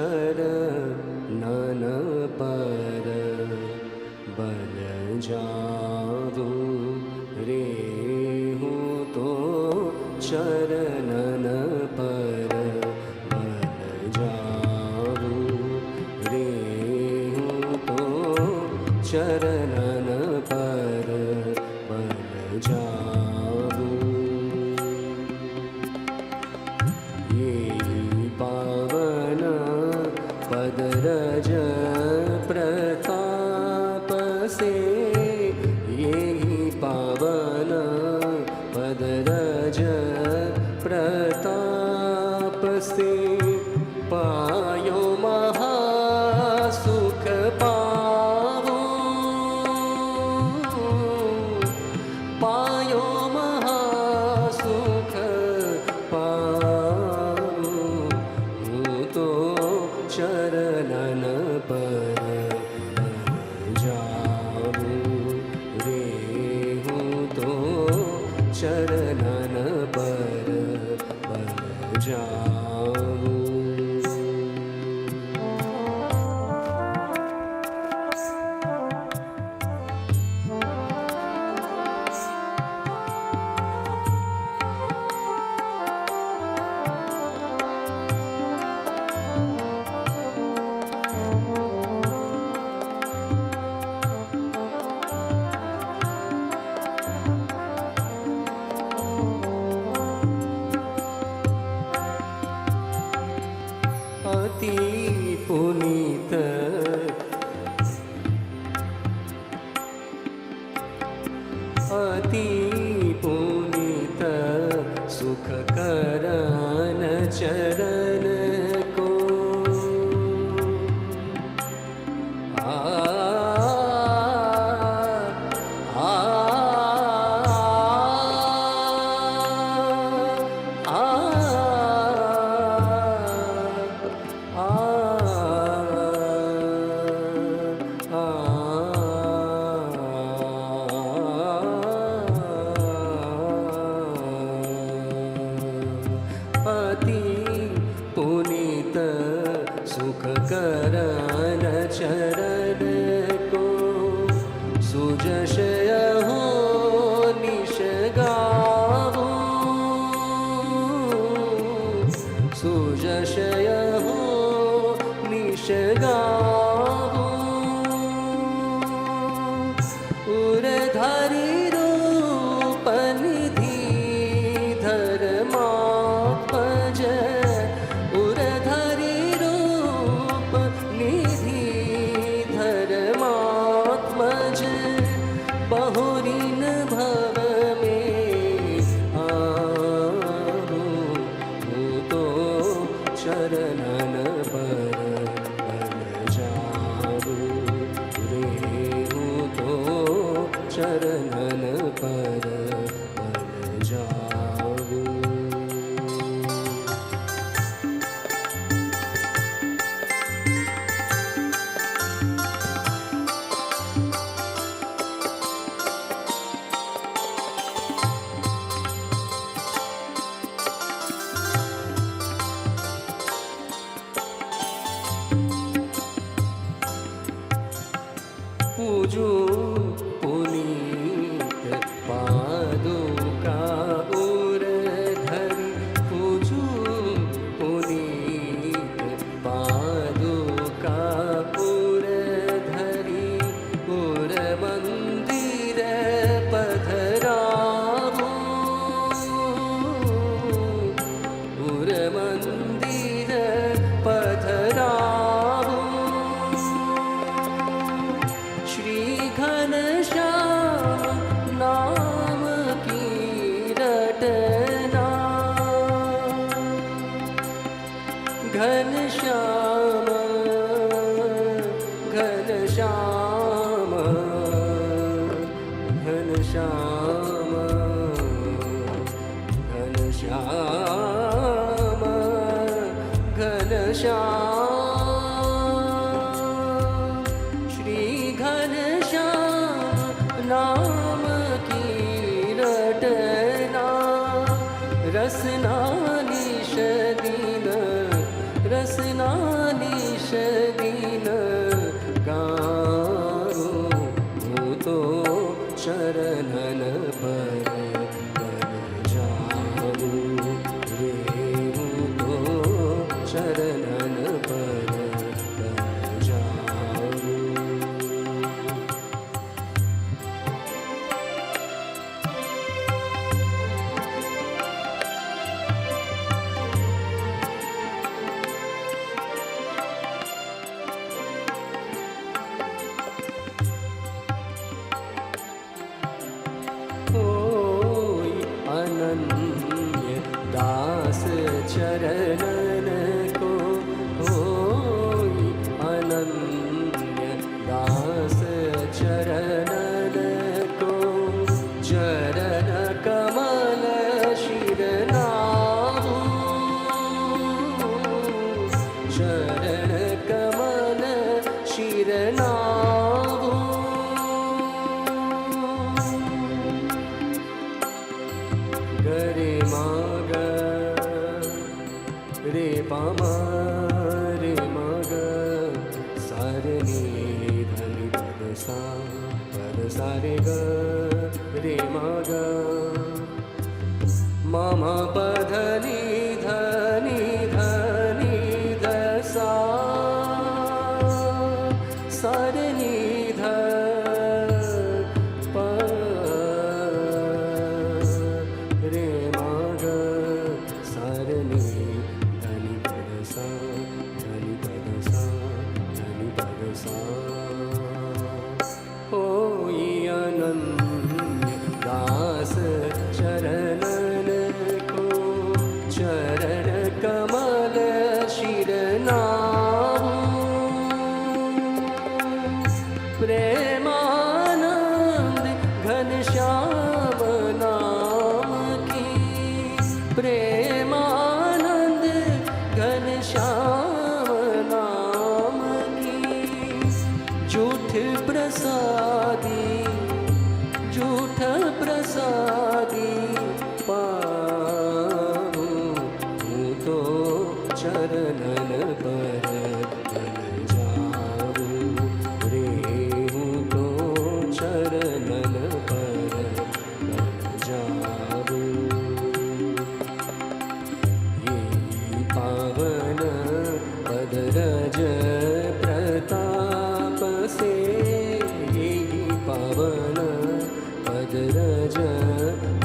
चरणन पर बल जाऊं रे हूँ तो चरणन पर बल जाऊं रे हूँ तो चरणन पर बल जाऊं ये पावन पदरज प्रताप से ये पावन पदरज प्रताप से पायो महासुख पावो पायो महासुख पावो हूँ तो चरणन पर जाऊं रे हूँ तो चरणन पर बल जाऊं। अति पुनीत अति पुनीत सुख करन चरण को अति पुनीत सुख करन चरण को सुजशय हो निश गावो सुजशय हो निश गावो उरधारी रूप निधि धर्मात्मज उरधारी रूप निधि धर्मात्मज बहुरीन भव में आहूँ हूँ तो चरणन पर बल जाऊं रे हूँ तो चरणन पर बल जाऊं। पूजूं पुनीत पादुका उर धरि पूजूं पुनीत पादुका उर धरि उर मंदिर पधरावो उर मंदिर पधरावो श्री घनश्याम नाम की रटना घनश्याम घनश्याम घनश्याम घनश्याम घनश्याम सारे ग रे म ग मम पध नि ध नि ध नि ध सा सा रे नि ध प रे म ग सा रे नि ध नि प द सा ध नि प द सा ध नि प द सा होई अनन्य दास चरणन को चरण कमल शिर नाहु प्रेमानंद घनश्याम नाम की प्रेमानंद घनश्याम नाम की झूठ प्रसादी झूठ प्रसादी पाहु हूँ तो चरणन पर बन जाऊँ रे हूँ तो चरणन पर बन जाऊँ ये पावन पद रज प्रताप से ये पावन पद रज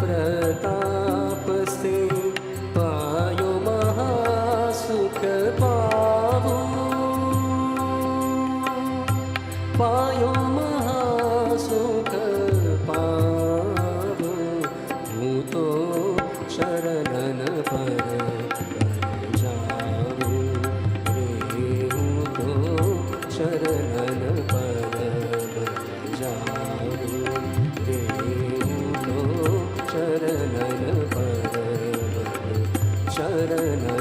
प्रताप से पायो महासुख पावो पायो महासुख पावो हूँ तो शरणन पर बन जाऊँ रे हूँ तो शरणन पर बन जाऊँ रे हूँ तो शरणन पर बन शरण